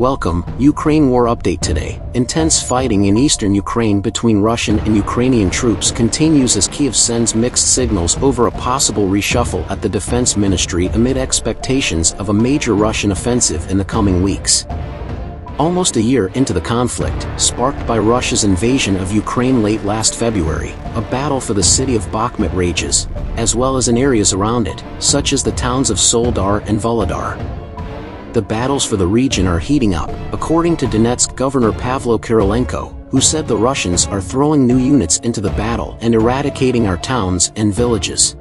Welcome, Ukraine War Update today. Intense fighting in eastern Ukraine between Russian and Ukrainian troops continues as Kyiv sends mixed signals over a possible reshuffle at the defense ministry amid expectations of a major Russian offensive in the coming weeks. Almost a year into the conflict, sparked by Russia's invasion of Ukraine late last February, a battle for the city of Bakhmut rages, as well as in areas around it, such as the towns of Soledar and Volodar. The battles for the region are heating up, according to Donetsk Governor Pavlo Kirilenko, who said the Russians are throwing new units into the battle and eradicating our towns and villages.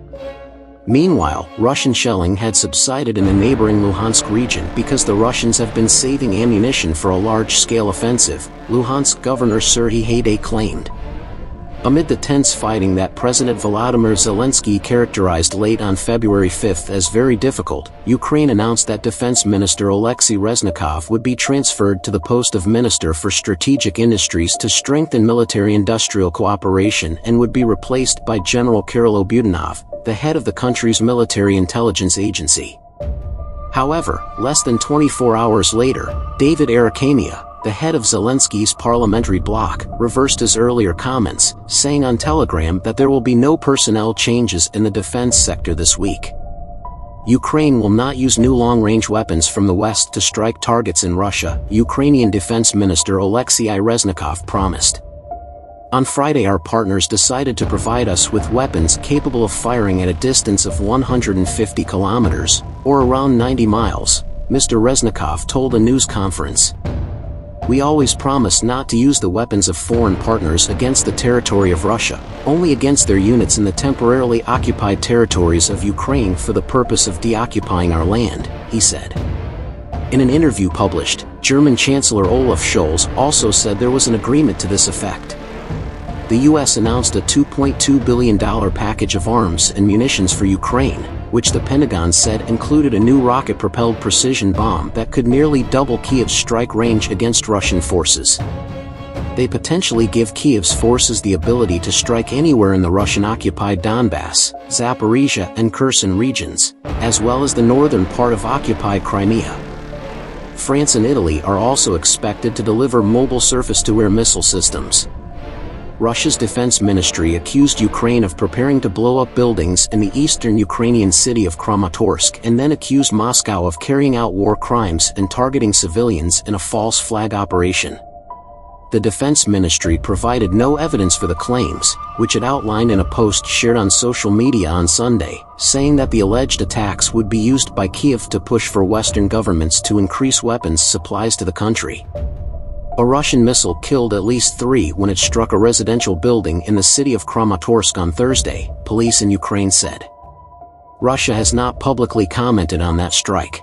Meanwhile, Russian shelling had subsided in the neighboring Luhansk region because the Russians have been saving ammunition for a large-scale offensive, Luhansk Governor Serhiy Haidai claimed. Amid the tense fighting that President Volodymyr Zelensky characterized late on February 5 as very difficult, Ukraine announced that Defense Minister Oleksiy Reznikov would be transferred to the post of Minister for Strategic Industries to strengthen military-industrial cooperation and would be replaced by General Kirill Budanov, the head of the country's military intelligence agency. However, less than 24 hours later, David Arakhamia, the head of Zelensky's parliamentary bloc, reversed his earlier comments, saying on Telegram that there will be no personnel changes in the defense sector this week. Ukraine will not use new long-range weapons from the West to strike targets in Russia, Ukrainian Defense Minister Oleksiy Reznikov promised. On Friday, our partners decided to provide us with weapons capable of firing at a distance of 150 kilometers, or around 90 miles, Mr. Reznikov told a news conference. We always promise not to use the weapons of foreign partners against the territory of Russia, only against their units in the temporarily occupied territories of Ukraine for the purpose of deoccupying our land, he said. In an interview published, German Chancellor Olaf Scholz also said there was an agreement to this effect. The U.S. announced a $2.2 billion package of arms and munitions for Ukraine, which the Pentagon said included a new rocket-propelled precision bomb that could nearly double Kyiv's strike range against Russian forces. They potentially give Kyiv's forces the ability to strike anywhere in the Russian-occupied Donbass, Zaporizhia and Kherson regions, as well as the northern part of occupied Crimea. France and Italy are also expected to deliver mobile surface-to-air missile systems. Russia's defense ministry accused Ukraine of preparing to blow up buildings in the eastern Ukrainian city of Kramatorsk and then accused Moscow of carrying out war crimes and targeting civilians in a false flag operation. The defense ministry provided no evidence for the claims, which it outlined in a post shared on social media on Sunday, saying that the alleged attacks would be used by Kyiv to push for Western governments to increase weapons supplies to the country. A Russian missile killed at least 3 when it struck a residential building in the city of Kramatorsk on Thursday, police in Ukraine said. Russia has not publicly commented on that strike.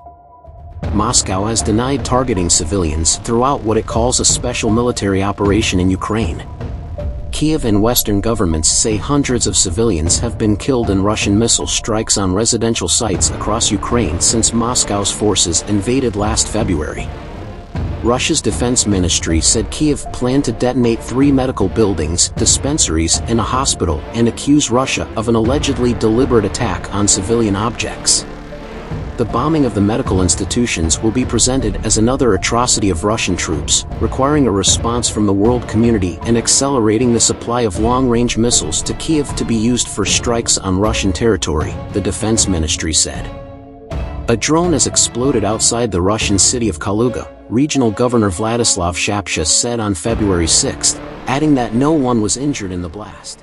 Moscow has denied targeting civilians throughout what it calls a special military operation in Ukraine. Kyiv and Western governments say hundreds of civilians have been killed in Russian missile strikes on residential sites across Ukraine since Moscow's forces invaded last February. Russia's defense ministry said Kyiv planned to detonate 3 medical buildings, dispensaries, and a hospital and accused Russia of an allegedly deliberate attack on civilian objects. The bombing of the medical institutions will be presented as another atrocity of Russian troops, requiring a response from the world community and accelerating the supply of long-range missiles to Kyiv to be used for strikes on Russian territory, the defense ministry said. A drone has exploded outside the Russian city of Kaluga, Regional Governor Vladislav Shapsha said on February 6, adding that no one was injured in the blast.